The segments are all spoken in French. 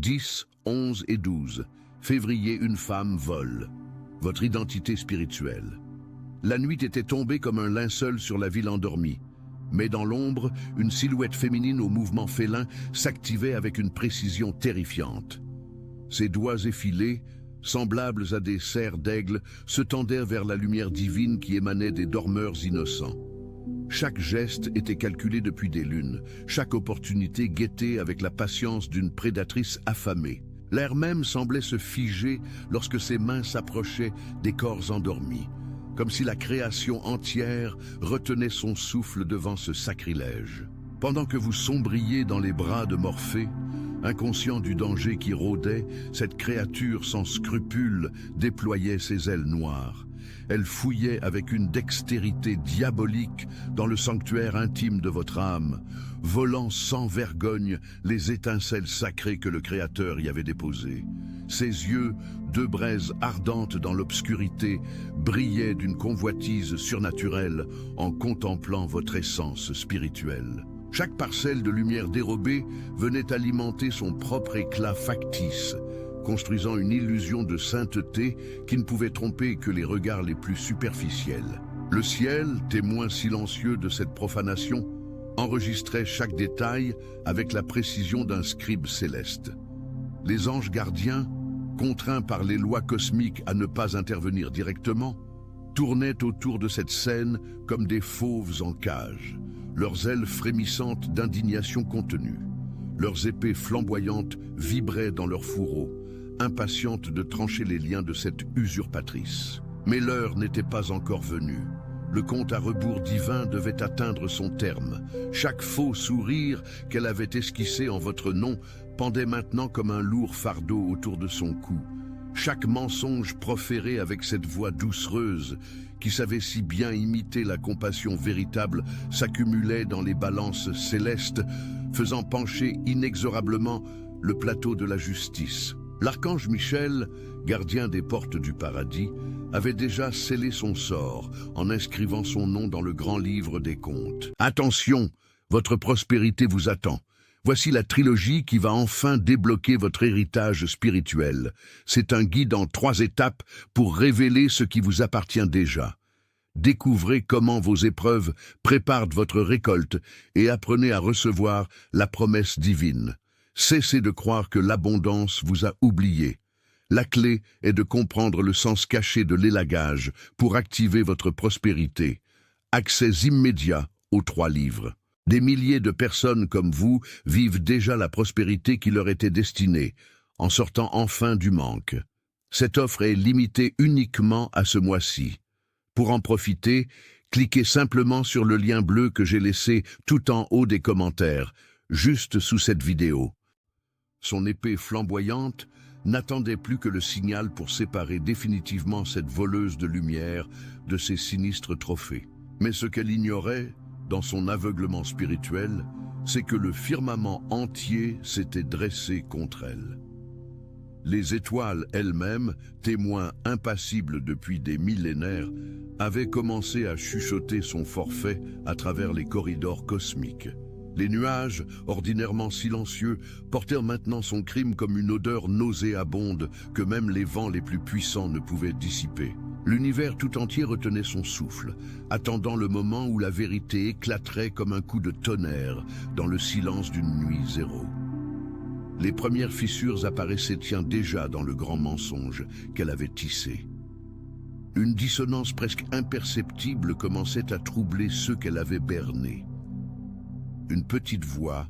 10, 11 et 12. Février, une femme vole. Votre identité spirituelle. La nuit était tombée comme un linceul sur la ville endormie. Mais dans l'ombre, une silhouette féminine au mouvement félin s'activait avec une précision terrifiante. Ses doigts effilés, semblables à des serres d'aigle, se tendaient vers la lumière divine qui émanait des dormeurs innocents. Chaque geste était calculé depuis des lunes, chaque opportunité guettée avec la patience d'une prédatrice affamée. L'air même semblait se figer lorsque ses mains s'approchaient des corps endormis, comme si la création entière retenait son souffle devant ce sacrilège. Pendant que vous sombriez dans les bras de Morphée, inconscient du danger qui rôdait, cette créature sans scrupules déployait ses ailes noires. Elle fouillait avec une dextérité diabolique dans le sanctuaire intime de votre âme, volant sans vergogne les étincelles sacrées que le Créateur y avait déposées. Ses yeux, deux braises ardentes dans l'obscurité, brillaient d'une convoitise surnaturelle en contemplant votre essence spirituelle. Chaque parcelle de lumière dérobée venait alimenter son propre éclat factice, construisant une illusion de sainteté qui ne pouvait tromper que les regards les plus superficiels. Le ciel, témoin silencieux de cette profanation, enregistrait chaque détail avec la précision d'un scribe céleste. Les anges gardiens, contraints par les lois cosmiques à ne pas intervenir directement, tournaient autour de cette scène comme des fauves en cage, leurs ailes frémissantes d'indignation contenue. Leurs épées flamboyantes vibraient dans leurs fourreaux, impatientes de trancher les liens de cette usurpatrice. Mais l'heure n'était pas encore venue. Le compte à rebours divin devait atteindre son terme. Chaque faux sourire qu'elle avait esquissé en votre nom pendait maintenant comme un lourd fardeau autour de son cou. Chaque mensonge proféré avec cette voix doucereuse qui savait si bien imiter la compassion véritable s'accumulait dans les balances célestes, faisant pencher inexorablement le plateau de la justice. L'archange Michel, gardien des portes du paradis, avait déjà scellé son sort en inscrivant son nom dans le grand livre des comptes. Attention, votre prospérité vous attend. Voici la trilogie qui va enfin débloquer votre héritage spirituel. C'est un guide en 3 étapes pour révéler ce qui vous appartient déjà. Découvrez comment vos épreuves préparent votre récolte et apprenez à recevoir la promesse divine. Cessez de croire que l'abondance vous a oublié. La clé est de comprendre le sens caché de l'élagage pour activer votre prospérité. Accès immédiat aux 3 livres. Des milliers de personnes comme vous vivent déjà la prospérité qui leur était destinée, en sortant enfin du manque. Cette offre est limitée uniquement à ce mois-ci. Pour en profiter, cliquez simplement sur le lien bleu que j'ai laissé tout en haut des commentaires, juste sous cette vidéo. Son épée flamboyante n'attendait plus que le signal pour séparer définitivement cette voleuse de lumière de ses sinistres trophées. Mais ce qu'elle ignorait, dans son aveuglement spirituel, c'est que le firmament entier s'était dressé contre elle. Les étoiles elles-mêmes, témoins impassibles depuis des millénaires, avaient commencé à chuchoter son forfait à travers les corridors cosmiques. Les nuages, ordinairement silencieux, portèrent maintenant son crime comme une odeur nauséabonde que même les vents les plus puissants ne pouvaient dissiper. L'univers tout entier retenait son souffle, attendant le moment où la vérité éclaterait comme un coup de tonnerre dans le silence d'une nuit zéro. Les premières fissures apparaissaient déjà dans le grand mensonge qu'elle avait tissé. Une dissonance presque imperceptible commençait à troubler ceux qu'elle avait bernés. Une petite voix,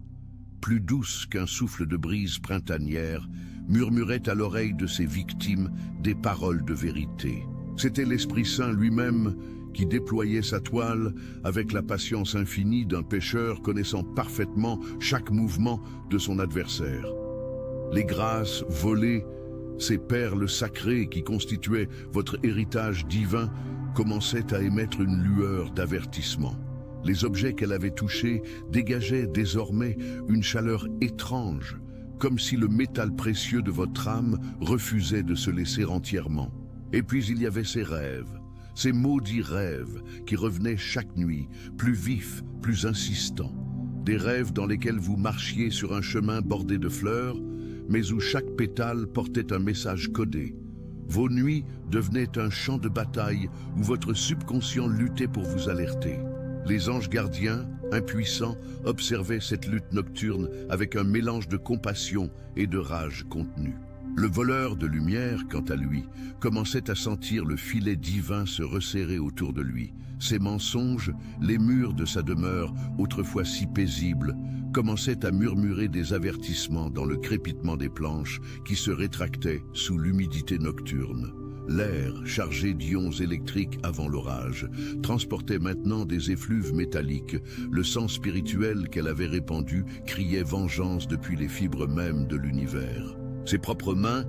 plus douce qu'un souffle de brise printanière, murmurait à l'oreille de ses victimes des paroles de vérité. C'était l'Esprit Saint lui-même qui déployait sa toile avec la patience infinie d'un pêcheur connaissant parfaitement chaque mouvement de son adversaire. Les grâces volées, ces perles sacrées qui constituaient votre héritage divin, commençaient à émettre une lueur d'avertissement. Les objets qu'elle avait touchés dégageaient désormais une chaleur étrange, comme si le métal précieux de votre âme refusait de se laisser entièrement. Et puis il y avait ces rêves, ces maudits rêves qui revenaient chaque nuit, plus vifs, plus insistants. Des rêves dans lesquels vous marchiez sur un chemin bordé de fleurs, mais où chaque pétale portait un message codé. Vos nuits devenaient un champ de bataille où votre subconscient luttait pour vous alerter. Les anges gardiens, impuissants, observaient cette lutte nocturne avec un mélange de compassion et de rage contenue. Le voleur de lumière, quant à lui, commençait à sentir le filet divin se resserrer autour de lui. Ses mensonges, les murs de sa demeure, autrefois si paisibles, commençaient à murmurer des avertissements dans le crépitement des planches qui se rétractaient sous l'humidité nocturne. L'air, chargé d'ions électriques avant l'orage, transportait maintenant des effluves métalliques. Le sang spirituel qu'elle avait répandu criait vengeance depuis les fibres mêmes de l'univers. Ses propres mains,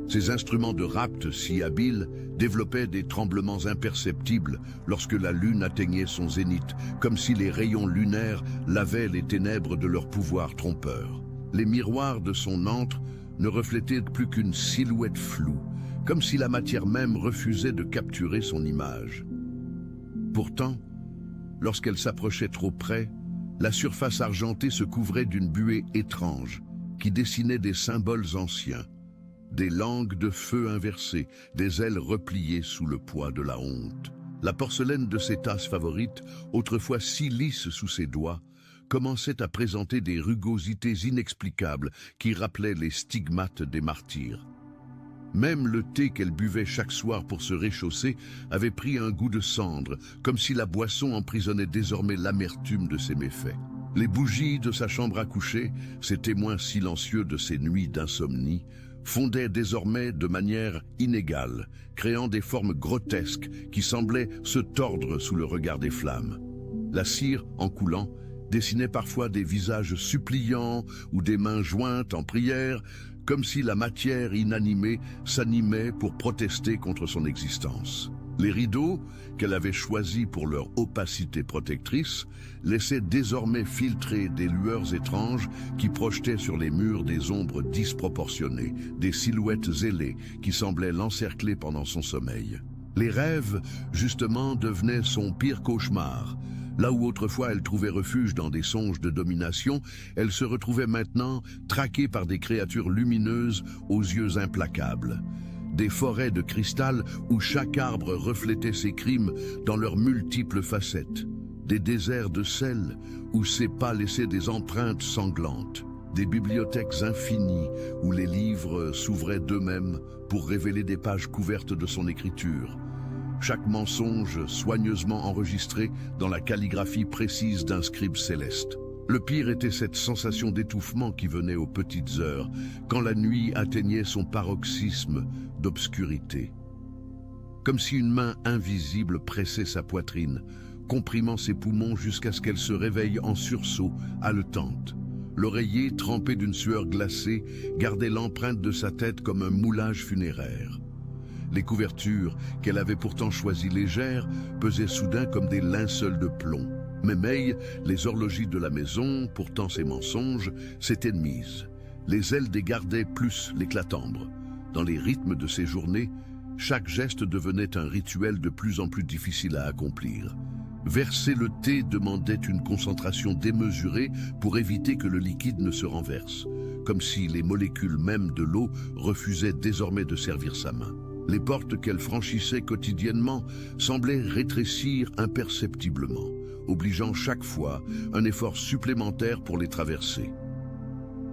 ses instruments de rapt si habiles, développaient des tremblements imperceptibles lorsque la lune atteignait son zénith, comme si les rayons lunaires lavaient les ténèbres de leur pouvoir trompeur. Les miroirs de son antre ne reflétaient plus qu'une silhouette floue, comme si la matière même refusait de capturer son image. Pourtant, lorsqu'elle s'approchait trop près, la surface argentée se couvrait d'une buée étrange qui dessinait des symboles anciens, des langues de feu inversées, des ailes repliées sous le poids de la honte. La porcelaine de ses tasses favorites, autrefois si lisse sous ses doigts, commençait à présenter des rugosités inexplicables qui rappelaient les stigmates des martyrs. Même le thé qu'elle buvait chaque soir pour se réchausser avait pris un goût de cendre, comme si la boisson emprisonnait désormais l'amertume de ses méfaits. Les bougies de sa chambre à coucher, ces témoins silencieux de ses nuits d'insomnie, fondaient désormais de manière inégale, créant des formes grotesques qui semblaient se tordre sous le regard des flammes. La cire, en coulant, dessinait parfois des visages suppliants ou des mains jointes en prière, comme si la matière inanimée s'animait pour protester contre son existence. Les rideaux, qu'elle avait choisis pour leur opacité protectrice, laissaient désormais filtrer des lueurs étranges qui projetaient sur les murs des ombres disproportionnées, des silhouettes ailées qui semblaient l'encercler pendant son sommeil. Les rêves, justement, devenaient son pire cauchemar. Là où autrefois elle trouvait refuge dans des songes de domination, elle se retrouvait maintenant traquée par des créatures lumineuses aux yeux implacables. Des forêts de cristal où chaque arbre reflétait ses crimes dans leurs multiples facettes. Des déserts de sel où ses pas laissaient des empreintes sanglantes. Des bibliothèques infinies où les livres s'ouvraient d'eux-mêmes pour révéler des pages couvertes de son écriture. Chaque mensonge soigneusement enregistré dans la calligraphie précise d'un scribe céleste. Le pire était cette sensation d'étouffement qui venait aux petites heures, quand la nuit atteignait son paroxysme d'obscurité. Comme si une main invisible pressait sa poitrine, comprimant ses poumons jusqu'à ce qu'elle se réveille en sursaut, haletante. L'oreiller, trempé d'une sueur glacée, gardait l'empreinte de sa tête comme un moulage funéraire. Les couvertures, qu'elle avait pourtant choisies légères, pesaient soudain comme des linceuls de plomb. Mais May, les horlogies de la maison, pourtant ses mensonges, s'étaient mises. Les ailes des gardaient plus l'éclatambre. Dans les rythmes de ses journées, chaque geste devenait un rituel de plus en plus difficile à accomplir. Verser le thé demandait une concentration démesurée pour éviter que le liquide ne se renverse, comme si les molécules mêmes de l'eau refusaient désormais de servir sa main. Les portes qu'elle franchissait quotidiennement semblaient rétrécir imperceptiblement, obligeant chaque fois un effort supplémentaire pour les traverser.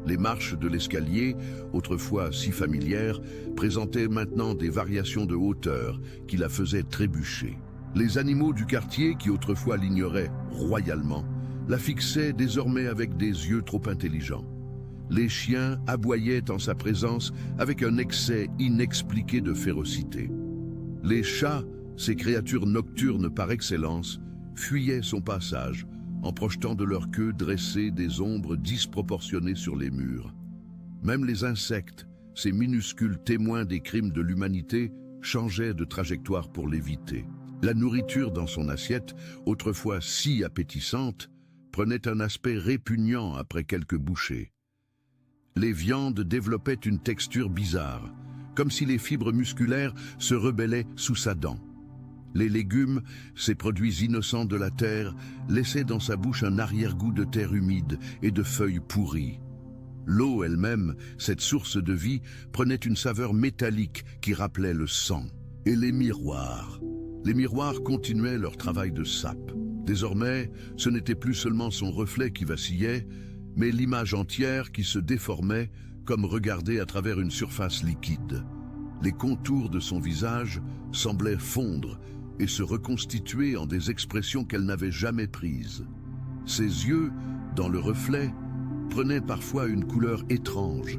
Les marches de l'escalier, autrefois si familières, présentaient maintenant des variations de hauteur qui la faisaient trébucher. Les animaux du quartier, qui autrefois l'ignoraient royalement, la fixaient désormais avec des yeux trop intelligents. Les chiens aboyaient en sa présence avec un excès inexpliqué de férocité. Les chats, ces créatures nocturnes par excellence, fuyaient son passage, en projetant de leur queue dressée des ombres disproportionnées sur les murs. Même les insectes, ces minuscules témoins des crimes de l'humanité, changeaient de trajectoire pour l'éviter. La nourriture dans son assiette, autrefois si appétissante, prenait un aspect répugnant après quelques bouchées. Les viandes développaient une texture bizarre, comme si les fibres musculaires se rebellaient sous sa dent. Les légumes, ces produits innocents de la terre, laissaient dans sa bouche un arrière-goût de terre humide et de feuilles pourries. L'eau elle-même, cette source de vie, prenait une saveur métallique qui rappelait le sang. Et les miroirs. Les miroirs continuaient leur travail de sape. Désormais, ce n'était plus seulement son reflet qui vacillait, mais l'image entière qui se déformait comme regardée à travers une surface liquide. Les contours de son visage semblaient fondre et se reconstituer en des expressions qu'elle n'avait jamais prises. Ses yeux, dans le reflet, prenaient parfois une couleur étrange.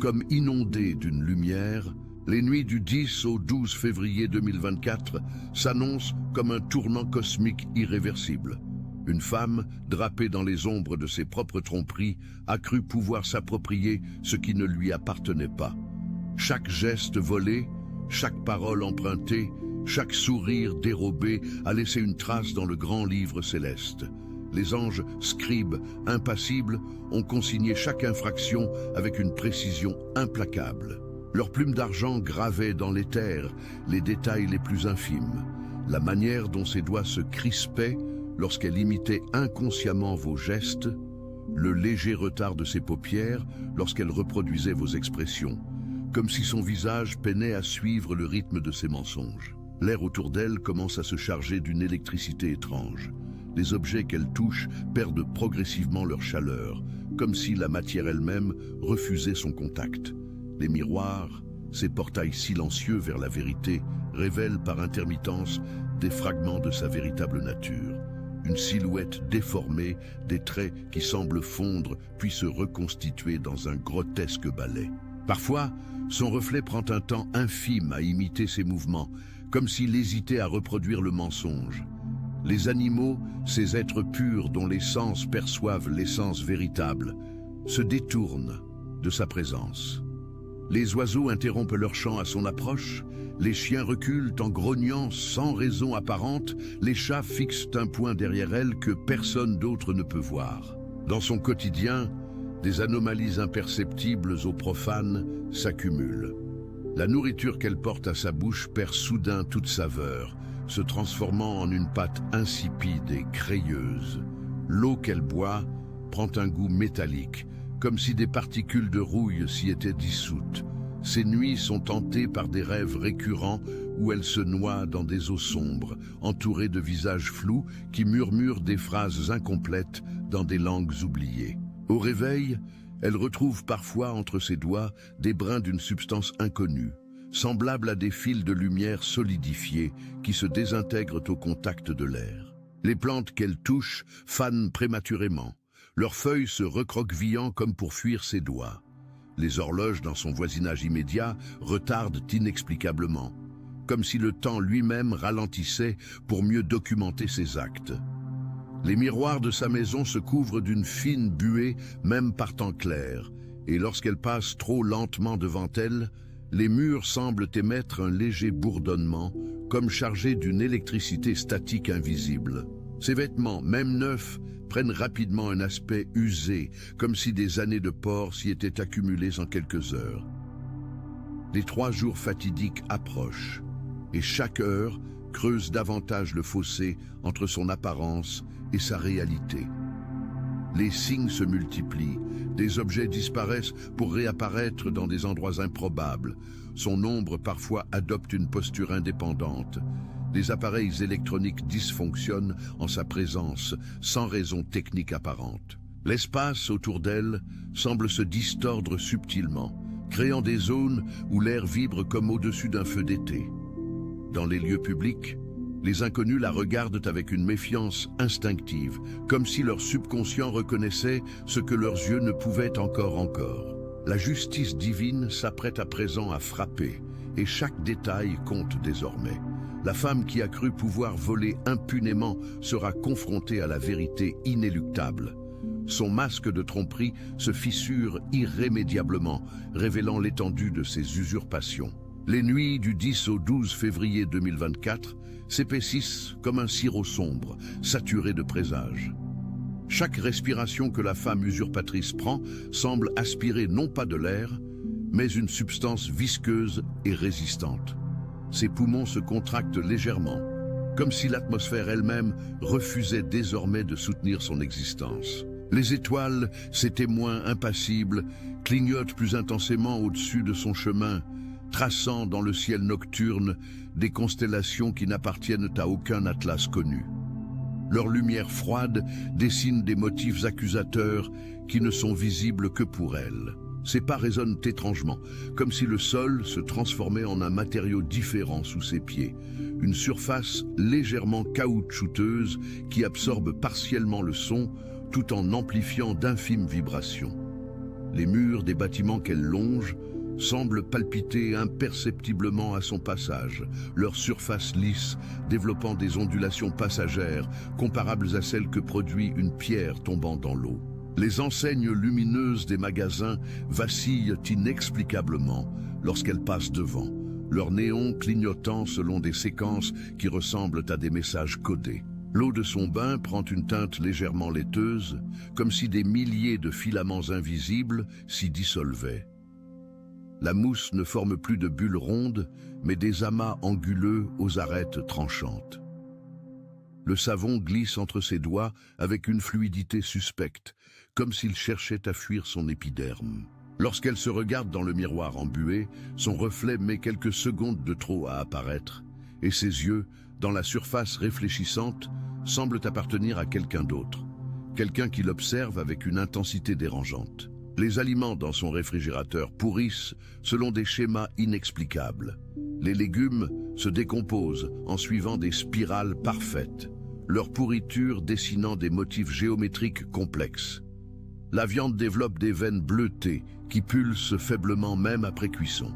Comme inondés d'une lumière, les nuits du 10 au 12 février 2024 s'annoncent comme un tournant cosmique irréversible. Une femme, drapée dans les ombres de ses propres tromperies, a cru pouvoir s'approprier ce qui ne lui appartenait pas. Chaque geste volé, chaque parole empruntée, chaque sourire dérobé a laissé une trace dans le grand livre céleste. Les anges, scribes, impassibles, ont consigné chaque infraction avec une précision implacable. Leurs plumes d'argent gravaient dans l'éther les détails les plus infimes. La manière dont ses doigts se crispaient lorsqu'elle imitait inconsciemment vos gestes, le léger retard de ses paupières lorsqu'elle reproduisait vos expressions, comme si son visage peinait à suivre le rythme de ses mensonges. L'air autour d'elle commence à se charger d'une électricité étrange. Les objets qu'elle touche perdent progressivement leur chaleur, comme si la matière elle-même refusait son contact. Les miroirs, ces portails silencieux vers la vérité, révèlent par intermittence des fragments de sa véritable nature. Une silhouette déformée, des traits qui semblent fondre puis se reconstituer dans un grotesque ballet. Parfois, son reflet prend un temps infime à imiter ses mouvements, comme s'il hésitait à reproduire le mensonge. Les animaux, ces êtres purs dont les sens perçoivent l'essence véritable, se détournent de sa présence. Les oiseaux interrompent leur chant à son approche, les chiens reculent en grognant sans raison apparente, les chats fixent un point derrière elle que personne d'autre ne peut voir. Dans son quotidien, des anomalies imperceptibles aux profanes s'accumulent. La nourriture qu'elle porte à sa bouche perd soudain toute saveur, se transformant en une pâte insipide et crayeuse. L'eau qu'elle boit prend un goût métallique, comme si des particules de rouille s'y étaient dissoutes. Ses nuits sont hantées par des rêves récurrents où elle se noie dans des eaux sombres, entourée de visages flous qui murmurent des phrases incomplètes dans des langues oubliées. Au réveil, elle retrouve parfois entre ses doigts des brins d'une substance inconnue, semblables à des fils de lumière solidifiés qui se désintègrent au contact de l'air. Les plantes qu'elle touche fanent prématurément, leurs feuilles se recroquevillant comme pour fuir ses doigts. Les horloges dans son voisinage immédiat retardent inexplicablement, comme si le temps lui-même ralentissait pour mieux documenter ses actes. Les miroirs de sa maison se couvrent d'une fine buée même par temps clair, et lorsqu'elle passe trop lentement devant elle, les murs semblent émettre un léger bourdonnement, comme chargés d'une électricité statique invisible. Ses vêtements, même neufs, prennent rapidement un aspect usé, comme si des années de port s'y étaient accumulées en quelques heures. Les 3 jours fatidiques approchent, et chaque heure creuse davantage le fossé entre son apparence et sa réalité. Les signes se multiplient, des objets disparaissent pour réapparaître dans des endroits improbables. Son ombre parfois adopte une posture indépendante. Les appareils électroniques dysfonctionnent en sa présence, sans raison technique apparente. L'espace autour d'elle semble se distordre subtilement, créant des zones où l'air vibre comme au-dessus d'un feu d'été. Dans les lieux publics, les inconnus la regardent avec une méfiance instinctive, comme si leur subconscient reconnaissait ce que leurs yeux ne pouvaient encore. La justice divine s'apprête à présent à frapper, et chaque détail compte désormais. La femme qui a cru pouvoir voler impunément sera confrontée à la vérité inéluctable. Son masque de tromperie se fissure irrémédiablement, révélant l'étendue de ses usurpations. Les nuits du 10 au 12 février 2024 s'épaississent comme un sirop sombre, saturé de présages. Chaque respiration que la femme usurpatrice prend semble aspirer non pas de l'air, mais une substance visqueuse et résistante. Ses poumons se contractent légèrement, comme si l'atmosphère elle-même refusait désormais de soutenir son existence. Les étoiles, ses témoins impassibles, clignotent plus intensément au-dessus de son chemin, traçant dans le ciel nocturne des constellations qui n'appartiennent à aucun atlas connu. Leur lumière froide dessine des motifs accusateurs qui ne sont visibles que pour elle. Ses pas résonnent étrangement, comme si le sol se transformait en un matériau différent sous ses pieds, une surface légèrement caoutchouteuse qui absorbe partiellement le son tout en amplifiant d'infimes vibrations. Les murs des bâtiments qu'elle longe semblent palpiter imperceptiblement à son passage, leur surface lisse développant des ondulations passagères comparables à celles que produit une pierre tombant dans l'eau. Les enseignes lumineuses des magasins vacillent inexplicablement lorsqu'elles passent devant, leurs néons clignotant selon des séquences qui ressemblent à des messages codés. L'eau de son bain prend une teinte légèrement laiteuse, comme si des milliers de filaments invisibles s'y dissolvaient. La mousse ne forme plus de bulles rondes, mais des amas anguleux aux arêtes tranchantes. Le savon glisse entre ses doigts avec une fluidité suspecte, comme s'il cherchait à fuir son épiderme. Lorsqu'elle se regarde dans le miroir embué, son reflet met quelques secondes de trop à apparaître, et ses yeux, dans la surface réfléchissante, semblent appartenir à quelqu'un d'autre, quelqu'un qui l'observe avec une intensité dérangeante. Les aliments dans son réfrigérateur pourrissent selon des schémas inexplicables. Les légumes se décomposent en suivant des spirales parfaites, leur pourriture dessinant des motifs géométriques complexes. La viande développe des veines bleutées qui pulsent faiblement même après cuisson.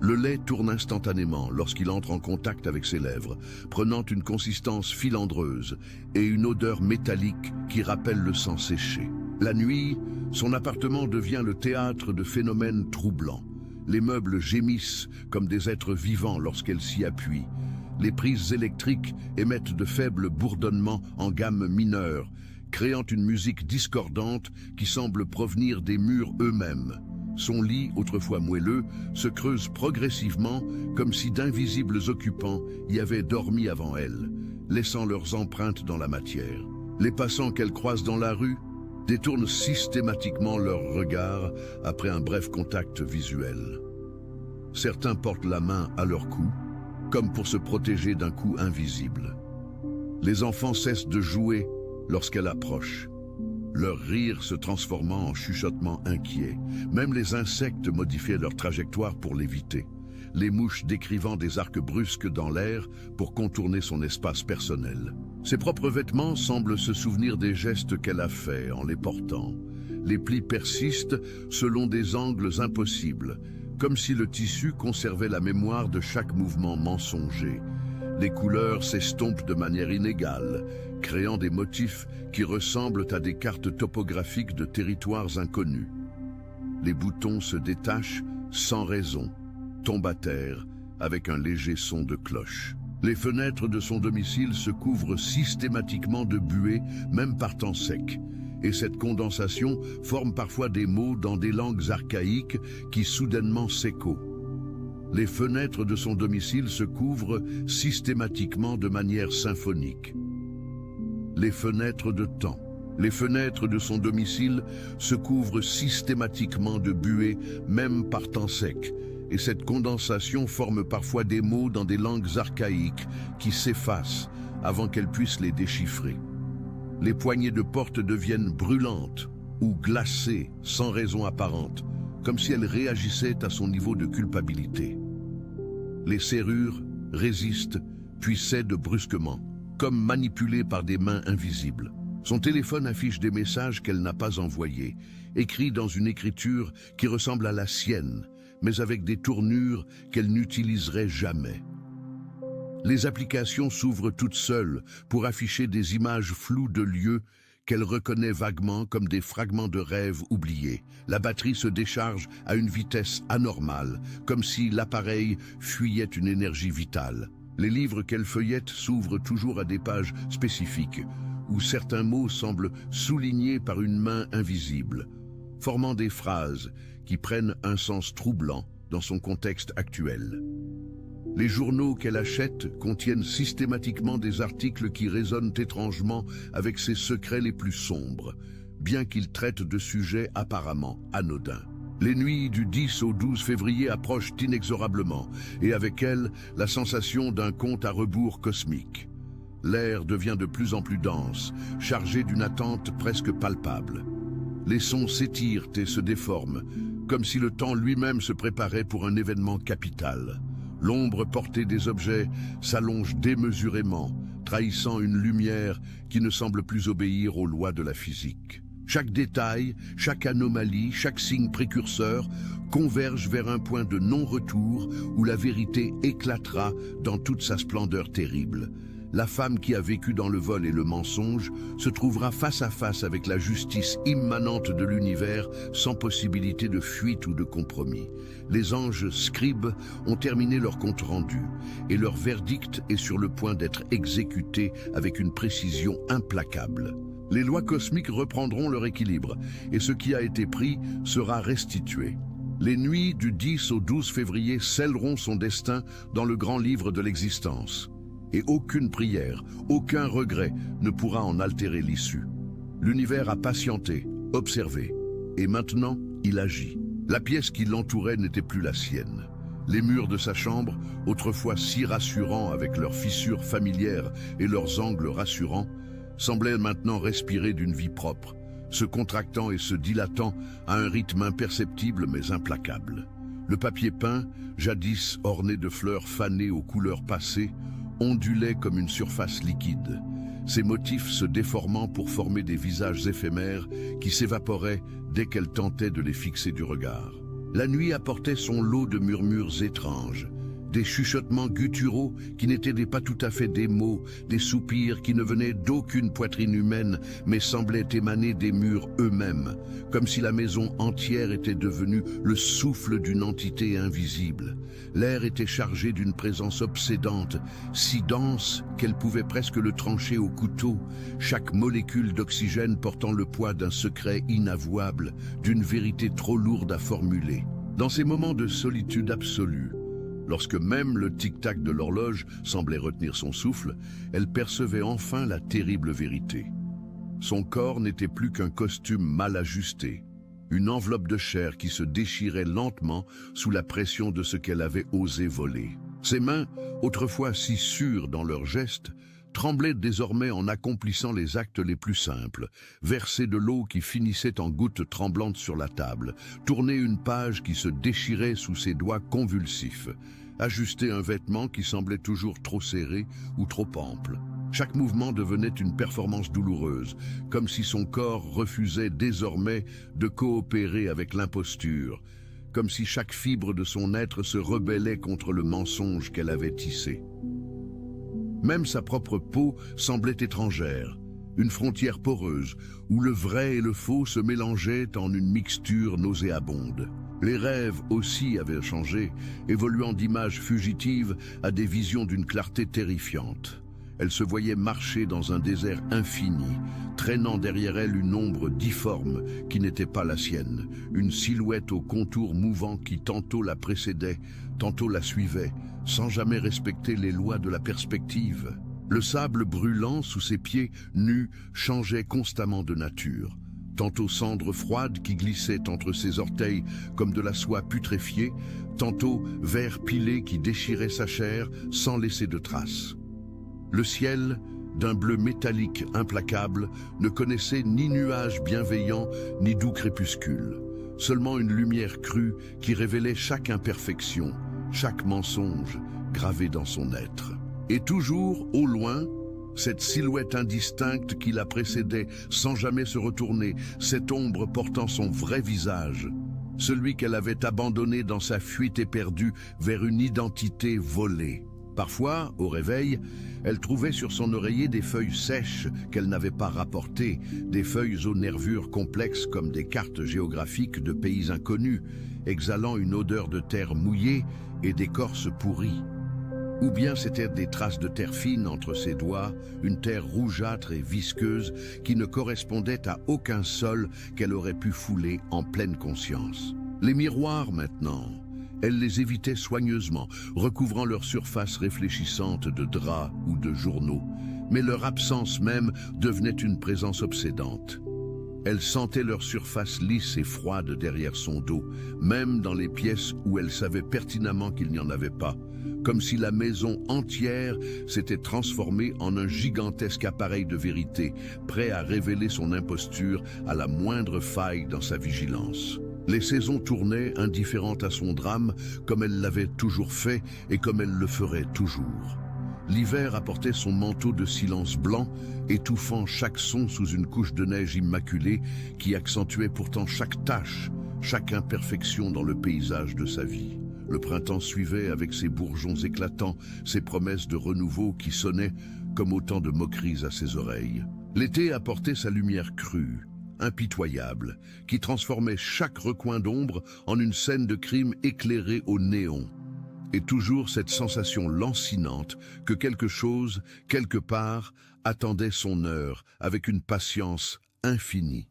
Le lait tourne instantanément lorsqu'il entre en contact avec ses lèvres, prenant une consistance filandreuse et une odeur métallique qui rappelle le sang séché. La nuit, son appartement devient le théâtre de phénomènes troublants. Les meubles gémissent comme des êtres vivants lorsqu'elle s'y appuie. Les prises électriques émettent de faibles bourdonnements en gamme mineure, créant une musique discordante qui semble provenir des murs eux-mêmes. Son lit, autrefois moelleux, se creuse progressivement comme si d'invisibles occupants y avaient dormi avant elle, laissant leurs empreintes dans la matière. Les passants qu'elle croise dans la rue détournent systématiquement leur regard après un bref contact visuel. Certains portent la main à leur cou, comme pour se protéger d'un coup invisible. Les enfants cessent de jouer lorsqu'elle approche, leur rire se transformant en chuchotements inquiets. Même les insectes modifiaient leur trajectoire pour l'éviter, les mouches décrivant des arcs brusques dans l'air pour contourner son espace personnel. Ses propres vêtements semblent se souvenir des gestes qu'elle a faits en les portant. Les plis persistent selon des angles impossibles, comme si le tissu conservait la mémoire de chaque mouvement mensonger. Les couleurs s'estompent de manière inégale, créant des motifs qui ressemblent à des cartes topographiques de territoires inconnus. Les boutons se détachent sans raison, tombent à terre avec un léger son de cloche. Les fenêtres de son domicile se couvrent systématiquement de buée, même par temps sec, et cette condensation forme parfois des mots dans des langues archaïques qui soudainement s'échouent. Les fenêtres de son domicile se couvrent systématiquement de manière symphonique. Les fenêtres de temps. Les fenêtres de son domicile se couvrent systématiquement de buée, même par temps sec, et cette condensation forme parfois des mots dans des langues archaïques qui s'effacent avant qu'elle puisse les déchiffrer. Les poignées de porte deviennent brûlantes ou glacées sans raison apparente, comme si elles réagissaient à son niveau de culpabilité. Les serrures résistent puis cèdent brusquement, comme manipulées par des mains invisibles. Son téléphone affiche des messages qu'elle n'a pas envoyés, écrits dans une écriture qui ressemble à la sienne, mais avec des tournures qu'elle n'utiliserait jamais. Les applications s'ouvrent toutes seules pour afficher des images floues de lieux qu'elle reconnaît vaguement comme des fragments de rêves oubliés. La batterie se décharge à une vitesse anormale, comme si l'appareil fuyait une énergie vitale. Les livres qu'elle feuillette s'ouvrent toujours à des pages spécifiques, où certains mots semblent soulignés par une main invisible, formant des phrases qui prennent un sens troublant dans son contexte actuel. Les journaux qu'elle achète contiennent systématiquement des articles qui résonnent étrangement avec ses secrets les plus sombres. bien qu'il traite de sujets apparemment anodins. Les nuits du 10 au 12 février approchent inexorablement, et avec elles, la sensation d'un compte à rebours cosmique. L'air devient de plus en plus dense, chargé d'une attente presque palpable. Les sons s'étirent et se déforment, comme si le temps lui-même se préparait pour un événement capital. L'ombre portée des objets s'allonge démesurément, trahissant une lumière qui ne semble plus obéir aux lois de la physique. Chaque détail, chaque anomalie, chaque signe précurseur converge vers un point de non-retour où la vérité éclatera dans toute sa splendeur terrible. La femme qui a vécu dans le vol et le mensonge se trouvera face à face avec la justice immanente de l'univers sans possibilité de fuite ou de compromis. Les anges scribes ont terminé leur compte-rendu et leur verdict est sur le point d'être exécuté avec une précision implacable. Les lois cosmiques reprendront leur équilibre et ce qui a été pris sera restitué. Les nuits du 10 au 12 février scelleront son destin dans le grand livre de l'existence. Et aucune prière, aucun regret ne pourra en altérer l'issue. L'univers a patienté, observé, et maintenant il agit. La pièce qui l'entourait n'était plus la sienne. Les murs de sa chambre, autrefois si rassurants avec leurs fissures familières et leurs angles rassurants, semblaient maintenant respirer d'une vie propre, se contractant et se dilatant à un rythme imperceptible mais implacable. Le papier peint, jadis orné de fleurs fanées aux couleurs passées, ondulait comme une surface liquide, ses motifs se déformant pour former des visages éphémères qui s'évaporaient dès qu'elle tentait de les fixer du regard. La nuit apportait son lot de murmures étranges, des chuchotements gutturaux qui n'étaient pas tout à fait des mots, des soupirs qui ne venaient d'aucune poitrine humaine mais semblaient émaner des murs eux-mêmes, comme si la maison entière était devenue le souffle d'une entité invisible. L'air était chargé d'une présence obsédante, si dense qu'elle pouvait presque le trancher au couteau, chaque molécule d'oxygène portant le poids d'un secret inavouable, d'une vérité trop lourde à formuler. Dans ces moments de solitude absolue, lorsque même le tic-tac de l'horloge semblait retenir son souffle, elle percevait enfin la terrible vérité. Son corps n'était plus qu'un costume mal ajusté, une enveloppe de chair qui se déchirait lentement sous la pression de ce qu'elle avait osé voler. Ses mains, autrefois si sûres dans leurs gestes, tremblaient désormais en accomplissant les actes les plus simples, verser de l'eau qui finissait en gouttes tremblantes sur la table, tourner une page qui se déchirait sous ses doigts convulsifs, ajuster un vêtement qui semblait toujours trop serré ou trop ample. Chaque mouvement devenait une performance douloureuse, comme si son corps refusait désormais de coopérer avec l'imposture, comme si chaque fibre de son être se rebellait contre le mensonge qu'elle avait tissé. Même sa propre peau semblait étrangère, une frontière poreuse, où le vrai et le faux se mélangeaient en une mixture nauséabonde. Les rêves aussi avaient changé, évoluant d'images fugitives à des visions d'une clarté terrifiante. Elle se voyait marcher dans un désert infini, traînant derrière elle une ombre difforme qui n'était pas la sienne, une silhouette aux contours mouvants qui tantôt la précédait, tantôt la suivait, sans jamais respecter les lois de la perspective. Le sable brûlant sous ses pieds nus changeait constamment de nature. Tantôt cendre froide qui glissait entre ses orteils comme de la soie putréfiée, tantôt verre pilé qui déchirait sa chair sans laisser de traces. Le ciel, d'un bleu métallique implacable, ne connaissait ni nuages bienveillants ni doux crépuscule, seulement une lumière crue qui révélait chaque imperfection, chaque mensonge gravé dans son être. Et toujours, au loin, cette silhouette indistincte qui la précédait sans jamais se retourner, cette ombre portant son vrai visage, celui qu'elle avait abandonné dans sa fuite éperdue vers une identité volée. Parfois, au réveil, elle trouvait sur son oreiller des feuilles sèches qu'elle n'avait pas rapportées, des feuilles aux nervures complexes comme des cartes géographiques de pays inconnus, exhalant une odeur de terre mouillée et d'écorce pourrie. Ou bien c'étaient des traces de terre fine entre ses doigts, une terre rougeâtre et visqueuse qui ne correspondait à aucun sol qu'elle aurait pu fouler en pleine conscience. Les miroirs maintenant, elle les évitait soigneusement, recouvrant leur surface réfléchissante de draps ou de journaux, mais leur absence même devenait une présence obsédante. Elle sentait leur surface lisse et froide derrière son dos, même dans les pièces où elle savait pertinemment qu'il n'y en avait pas, comme si la maison entière s'était transformée en un gigantesque appareil de vérité, prêt à révéler son imposture à la moindre faille dans sa vigilance. Les saisons tournaient, indifférentes à son drame, comme elle l'avait toujours fait et comme elle le ferait toujours. L'hiver apportait son manteau de silence blanc, étouffant chaque son sous une couche de neige immaculée qui accentuait pourtant chaque tache, chaque imperfection dans le paysage de sa vie. Le printemps suivait avec ses bourgeons éclatants, ses promesses de renouveau qui sonnaient comme autant de moqueries à ses oreilles. L'été apportait sa lumière crue, impitoyable, qui transformait chaque recoin d'ombre en une scène de crime éclairée au néon. Et toujours cette sensation lancinante que quelque chose, quelque part, attendait son heure avec une patience infinie.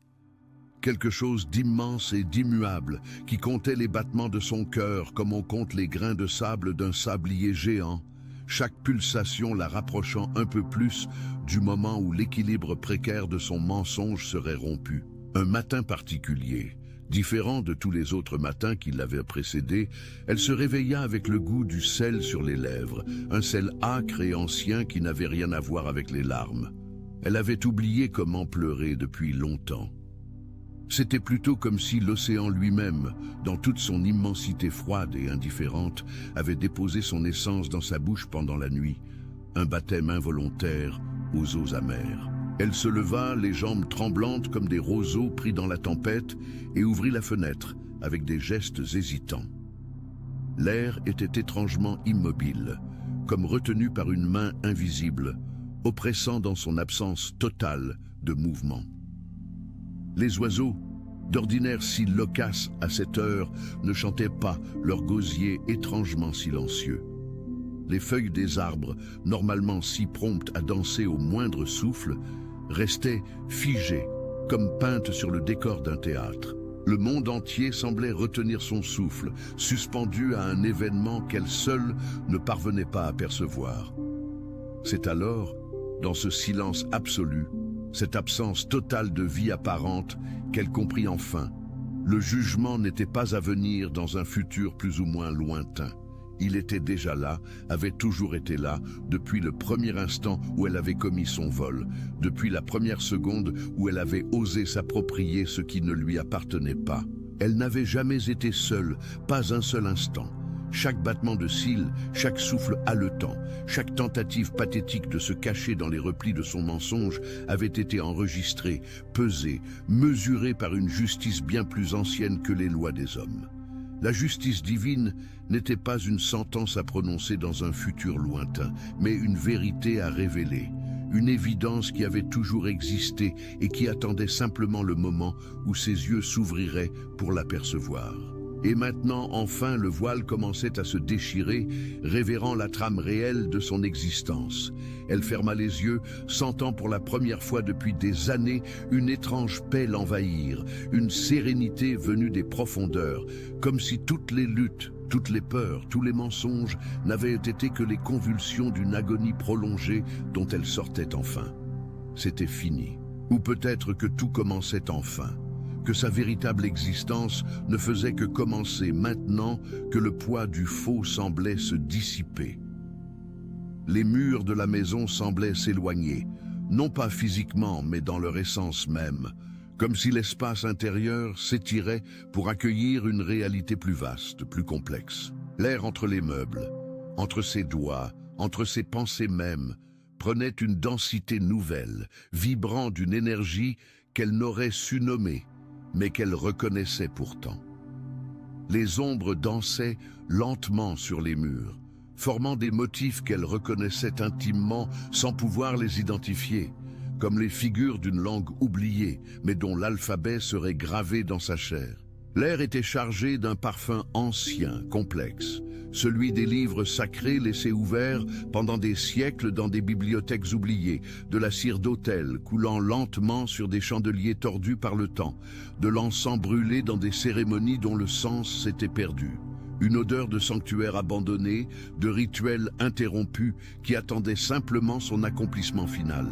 Quelque chose d'immense et d'immuable qui comptait les battements de son cœur comme on compte les grains de sable d'un sablier géant, chaque pulsation la rapprochant un peu plus du moment où l'équilibre précaire de son mensonge serait rompu. Un matin particulier, différent de tous les autres matins qui l'avaient précédé, elle se réveilla avec le goût du sel sur les lèvres, un sel âcre et ancien qui n'avait rien à voir avec les larmes. Elle avait oublié comment pleurer depuis longtemps. C'était plutôt comme si l'océan lui-même, dans toute son immensité froide et indifférente, avait déposé son essence dans sa bouche pendant la nuit, un baptême involontaire aux eaux amères. Elle se leva, les jambes tremblantes comme des roseaux pris dans la tempête, et ouvrit la fenêtre avec des gestes hésitants. L'air était étrangement immobile, comme retenu par une main invisible, oppressant dans son absence totale de mouvement. Les oiseaux, d'ordinaire si loquaces à cette heure, ne chantaient pas leur gosier étrangement silencieux. Les feuilles des arbres, normalement si promptes à danser au moindre souffle, restaient figées, comme peintes sur le décor d'un théâtre. Le monde entier semblait retenir son souffle, suspendu à un événement qu'elle seule ne parvenait pas à percevoir. C'est alors, dans ce silence absolu, cette absence totale de vie apparente, qu'elle comprit enfin. Le jugement n'était pas à venir dans un futur plus ou moins lointain. Il était déjà là, avait toujours été là, depuis le premier instant où elle avait commis son vol, depuis la première seconde où elle avait osé s'approprier ce qui ne lui appartenait pas. Elle n'avait jamais été seule, pas un seul instant. Chaque battement de cils, chaque souffle haletant, chaque tentative pathétique de se cacher dans les replis de son mensonge avait été enregistré, pesé, mesuré par une justice bien plus ancienne que les lois des hommes. La justice divine n'était pas une sentence à prononcer dans un futur lointain, mais une vérité à révéler, une évidence qui avait toujours existé et qui attendait simplement le moment où ses yeux s'ouvriraient pour l'apercevoir. Et maintenant, enfin, le voile commençait à se déchirer, révélant la trame réelle de son existence. Elle ferma les yeux, sentant pour la première fois depuis des années une étrange paix l'envahir, une sérénité venue des profondeurs, comme si toutes les luttes, toutes les peurs, tous les mensonges n'avaient été que les convulsions d'une agonie prolongée dont elle sortait enfin. C'était fini. Ou peut-être que tout commençait enfin, que sa véritable existence ne faisait que commencer maintenant que le poids du faux semblait se dissiper. Les murs de la maison semblaient s'éloigner, non pas physiquement mais dans leur essence même, comme si l'espace intérieur s'étirait pour accueillir une réalité plus vaste, plus complexe. L'air entre les meubles, entre ses doigts, entre ses pensées mêmes, prenait une densité nouvelle, vibrant d'une énergie qu'elle n'aurait su nommer, mais qu'elle reconnaissait pourtant. Les ombres dansaient lentement sur les murs, formant des motifs qu'elle reconnaissait intimement sans pouvoir les identifier, comme les figures d'une langue oubliée, mais dont l'alphabet serait gravé dans sa chair. L'air était chargé d'un parfum ancien, complexe, celui des livres sacrés laissés ouverts pendant des siècles dans des bibliothèques oubliées, de la cire d'autel coulant lentement sur des chandeliers tordus par le temps, de l'encens brûlé dans des cérémonies dont le sens s'était perdu. Une odeur de sanctuaire abandonné, de rituel interrompu qui attendait simplement son accomplissement final.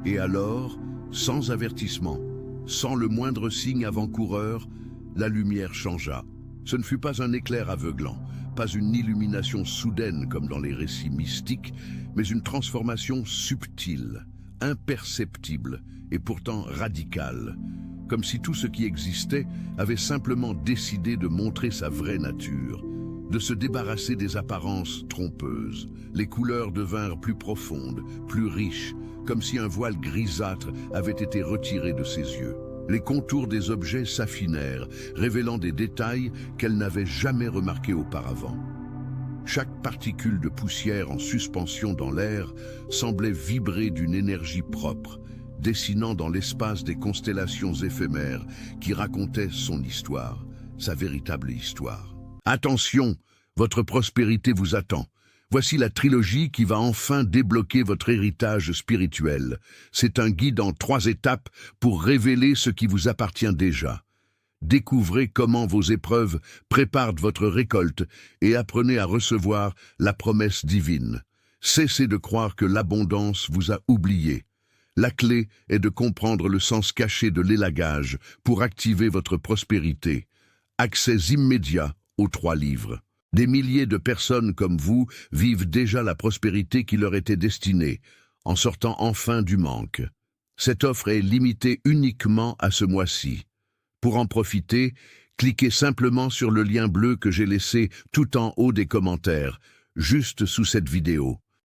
Et alors, sans avertissement, Sans le moindre signe avant-coureur, la lumière changea. Ce ne fut pas un éclair aveuglant, pas une illumination soudaine comme dans les récits mystiques, mais une transformation subtile, imperceptible et pourtant radicale, comme si tout ce qui existait avait simplement décidé de montrer sa vraie nature, de se débarrasser des apparences trompeuses. Les couleurs devinrent plus profondes, plus riches, comme si un voile grisâtre avait été retiré de ses yeux. Les contours des objets s'affinèrent, révélant des détails qu'elle n'avait jamais remarqués auparavant. Chaque particule de poussière en suspension dans l'air semblait vibrer d'une énergie propre, dessinant dans l'espace des constellations éphémères qui racontaient son histoire, sa véritable histoire. Attention, votre prospérité vous attend. Voici la trilogie qui va enfin débloquer votre héritage spirituel. C'est un guide en 3 étapes pour révéler ce qui vous appartient déjà. Découvrez comment vos épreuves préparent votre récolte et apprenez à recevoir la promesse divine. Cessez de croire que l'abondance vous a oublié. La clé est de comprendre le sens caché de l'élagage pour activer votre prospérité. Accès immédiat aux 3 livres. Des milliers de personnes comme vous vivent déjà la prospérité qui leur était destinée, en sortant enfin du manque. Cette offre est limitée uniquement à ce mois-ci. Pour en profiter, cliquez simplement sur le lien bleu que j'ai laissé tout en haut des commentaires, juste sous cette vidéo.